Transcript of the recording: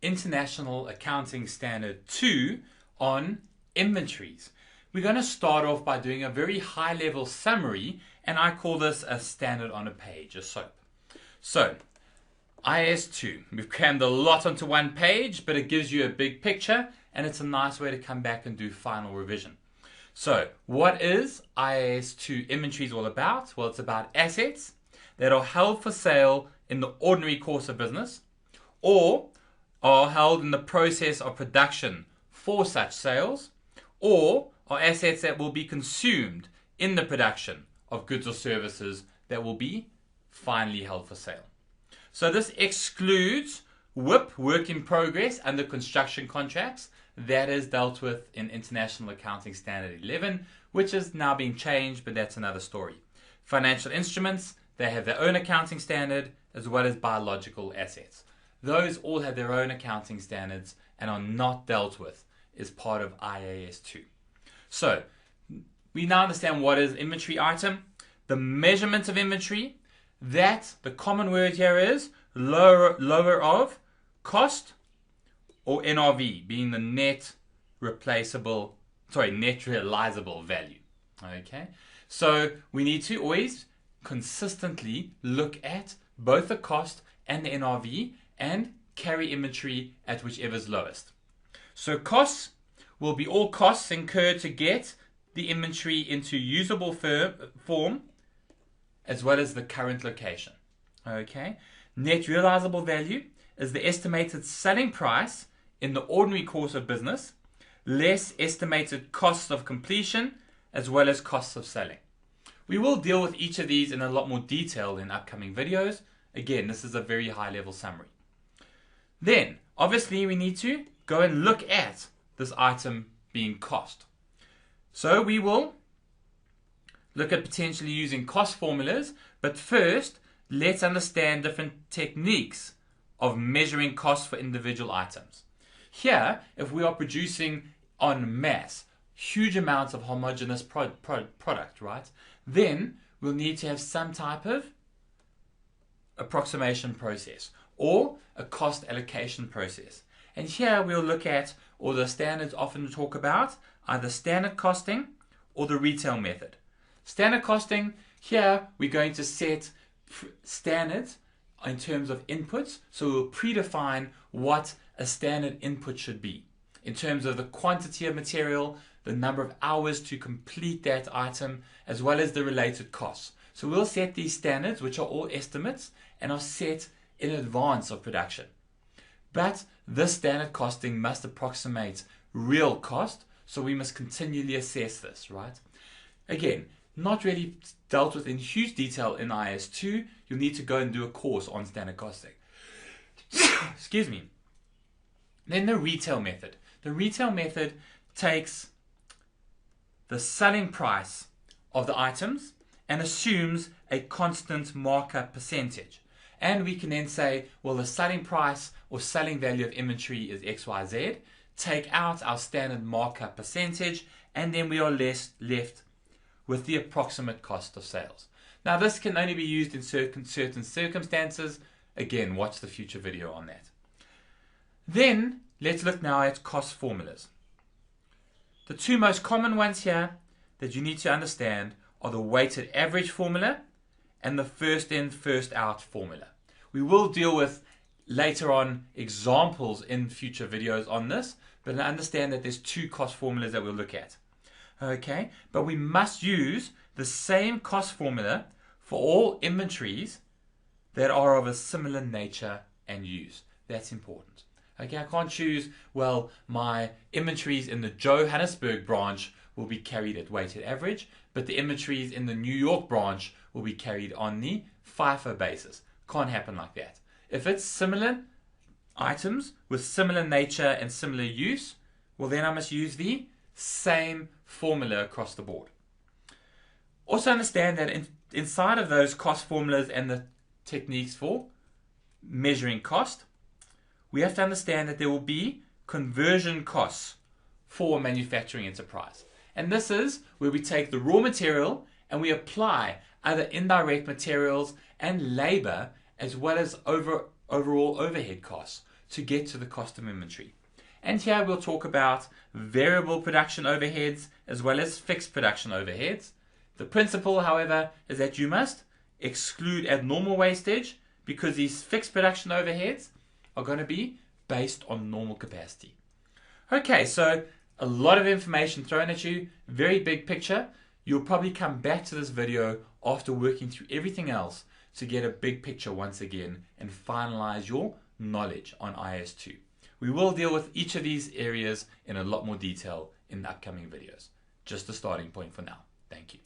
International Accounting Standard 2 on inventories. We're going to start off by doing a very high level summary, and I call this a standard on a page, a SOAP. So, IAS 2. We've crammed a lot onto one page, but it gives you a big picture, and it's a nice way to come back and do final revision. So, what is IAS 2 inventories all about? Well, it's about assets that are held for sale in the ordinary course of business, or are held in the process of production for such sales, or are assets that will be consumed in the production of goods or services that will be finally held for sale. So this excludes WIP, work in progress, under construction contracts. That is dealt with in International Accounting Standard 11, which is now being changed, but that's another story. Financial instruments, they have their own accounting standard, as well as biological assets. Those all have their own accounting standards and are not dealt with as part of IAS 2. So, we now understand what is inventory item. The measurement of inventory, that the common word here is lower of cost, or NRV, being the net realizable value. Okay, so we need to always consistently look at both the cost and the NRV and carry inventory at whichever is lowest. So costs will be all costs incurred to get the inventory into usable form, as well as the current location. Okay. Net realizable value is the estimated selling price in the ordinary course of business, less estimated costs of completion, as well as costs of selling. We will deal with each of these in a lot more detail in upcoming videos. Again, this is a very high level summary. Then, obviously, we need to go and look at this item being cost. So we will look at potentially using cost formulas, but first, let's understand different techniques of measuring costs for individual items. Here, if we are producing en masse huge amounts of homogeneous product, right, then we'll need to have some type of approximation process or a cost allocation process. And here we'll look at, or the standards often talk about, either standard costing or the retail method. Standard costing, here we're going to set standards in terms of inputs, so we'll predefine what a standard input should be in terms of the quantity of material, the number of hours to complete that item, as well as the related costs. So we'll set these standards, which are all estimates and are set in advance of production. But this standard costing must approximate real cost, so we must continually assess this, right? Again, not really dealt with in huge detail in IAS 2. You'll need to go and do a course on standard costing. Excuse me. Then the retail method. The retail method takes the selling price of the items and assumes a constant markup percentage. And we can then say, well, the selling price or selling value of inventory is XYZ. Take out our standard markup percentage, and then we are left with the approximate cost of sales. Now, this can only be used in certain circumstances. Again, watch the future video on that. Then, let's look now at cost formulas. The two most common ones here that you need to understand are the weighted average formula and the first in, first out formula. We will deal with later on examples in future videos on this, but understand that there's two cost formulas that we'll look at. Okay, but we must use the same cost formula for all inventories that are of a similar nature and use. That's important. Okay, I can't choose, well, my inventories in the Johannesburg branch will be carried at weighted average, but the inventories in the New York branch will be carried on the FIFO basis. Can't happen like that. If it's similar items with similar nature and similar use, well, then I must use the same formula across the board. Also understand that inside of those cost formulas and the techniques for measuring cost, we have to understand that there will be conversion costs for a manufacturing enterprise. And this is where we take the raw material and we apply other indirect materials and labor as well as overall overhead costs to get to the cost of inventory. And here we'll talk about variable production overheads as well as fixed production overheads. The principle, however, is that you must exclude abnormal wastage because these fixed production overheads are going to be based on normal capacity. Okay, so a lot of information thrown at you, very big picture. You'll probably come back to this video after working through everything else to get a big picture once again and finalize your knowledge on IAS 2. We will deal with each of these areas in a lot more detail in the upcoming videos. Just a starting point for now. Thank you.